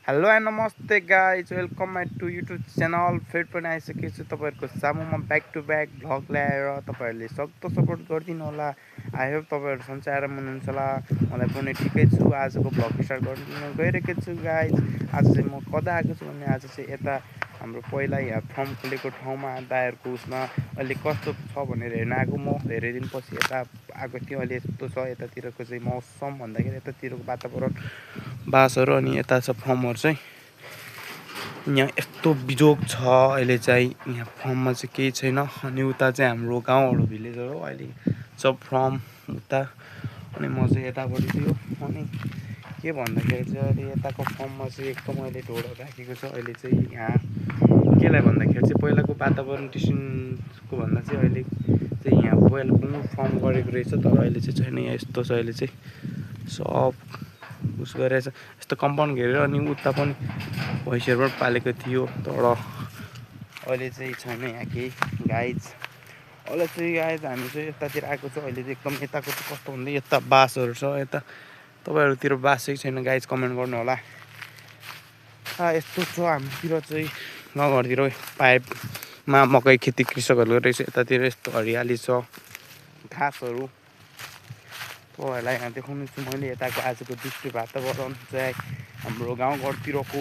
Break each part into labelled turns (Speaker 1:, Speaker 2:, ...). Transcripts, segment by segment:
Speaker 1: Hello and नमस्ते guys, welcome my to YouTube channel. फेरि पनि आइसकेको छु तपाईँहरूको सामुमा ब्याक टु ब्याक भ्लग ल्याएर। तपाईँहरूले सक्दो सपोर्ट गरिदिनु होला। आई होप तपाईँहरू सन्चै आराम हुनुहुन्छ होला। मलाई पनि ठिकै छु। आजको भ्लग स्टार्ट गर्नु गइरहेको छु गाइज। आज चाहिँ म कता आएको छु भने आज चाहिँ यता हाम्रो पहिला यहाँ फर्म खोलेको ठाउँमा दाइहरूको उसमा अहिले कस्तो छ भनेर हेर्न आएको। म धेरै दिनपछि यता आएको थियो। अहिले यस्तो छ यतातिरको चाहिँ मौसम भन्दाखेरि यतातिरको वातावरण बासहरू अनि यता छ फर्महरू चाहिँ यहाँ यस्तो बिजोग छ। अहिले चाहिँ यहाँ फर्ममा चाहिँ केही छैन। अनि उता चाहिँ हाम्रो गाउँहरू भिलेजहरू हो अहिले सब फर्म उता। अनि म चाहिँ यतापट्टि थियो। अनि के भन्दाखेरि चाहिँ अहिले यताको फर्ममा चाहिँ एकदम अहिले ढोड राखेको छ। अहिले चाहिँ यहाँ केलाई भन्दाखेरि चाहिँ पहिलाको वातावरण टिसिनको भन्दा चाहिँ अहिले चाहिँ यहाँ पहिला कुनै फर्म गरेको रहेछ, तर अहिले चाहिँ छैन। यहाँ यस्तो छ अहिले चाहिँ सब उस गरेर यस्तो कम्पाउन्ड घेरेर अनि उता पनि भैँसीहरूबाट पालेको थियो, तर अहिले चाहिँ छैन यहाँ केही गाइज। अहिले चाहिँ गाइज हामी चाहिँ यतातिर आएको छ। अहिले चाहिँ एकदम यताको चाहिँ कस्तो भन्दा यता बाँसहरू छ। यता तपाईँहरूतिर बाँस चाहिँ छैन गाइज, कमेन्ट गर्नु होला। यस्तो छ हाम्रोतिर चाहिँ गाउँघरतिर पाइपमा मकै खेती कृषकहरूको रहेछ। यतातिर यस्तो हरियाली छ, घाँसहरू तपाईँहरूलाई यहाँ देखाउनु छु मैले। यताको आजको दृश्य वातावरण चाहिँ हाम्रो गाउँघरतिरको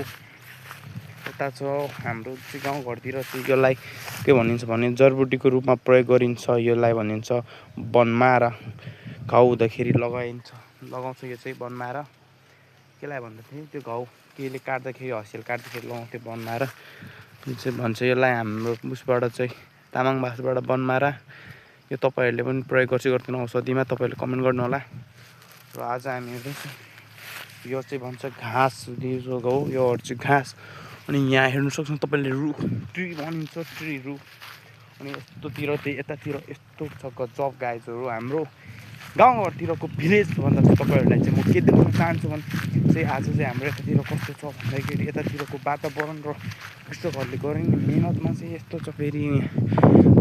Speaker 1: यता छ। हाम्रो चाहिँ गाउँघरतिर चाहिँ यसलाई के भनिन्छ भने जडीबुटीको रूपमा प्रयोग गरिन्छ। यसलाई भनिन्छ बनमारा। घाउ हुँदाखेरि लगाउँछ यो चाहिँ बनमारा। केलाई भन्दाखेरि त्यो घाउ केले काट्दाखेरि हँसियाले काट्दाखेरि लगाउँथ्यो बनमारा चाहिँ भन्छ यसलाई। हाम्रो उसबाट चाहिँ तामाङ भाषाबाट बनमारा। यो तपाईँहरूले पनि प्रयोग गर्दैन औषधिमा, तपाईँहरूले कमेन्ट गर्नु होला। र आज हामीहरू यो चाहिँ भन्छ घाँस दिएको हो, योहरू चाहिँ घाँस। अनि यहाँ हेर्नु सक्नुहुन्छ तपाईँले रुख ट्री भनिन्छ, ट्री रुख। अनि यस्तोतिर चाहिँ यतातिर यस्तो छ गजब गाइजहरू। हाम्रो गाउँघरतिरको भिलेज भन्दा चाहिँ तपाईँहरूलाई चाहिँ म के देखाउन चाहन्छु भने चाहिँ आज चाहिँ हाम्रो यतातिर कस्तो छ भन्दाखेरि यतातिरको वातावरण र कृषकहरूले गरिने मिहिनेतमा चाहिँ यस्तो छ। फेरि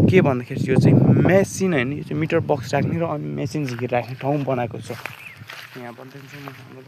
Speaker 1: के भन्दाखेरि यो चाहिँ मेसिन होइन, यो चाहिँ मिटर बक्स राख्ने र अनि मेसिन झिकेर राख्ने ठाउँ बनाएको छ यहाँ। भन्दैछु म।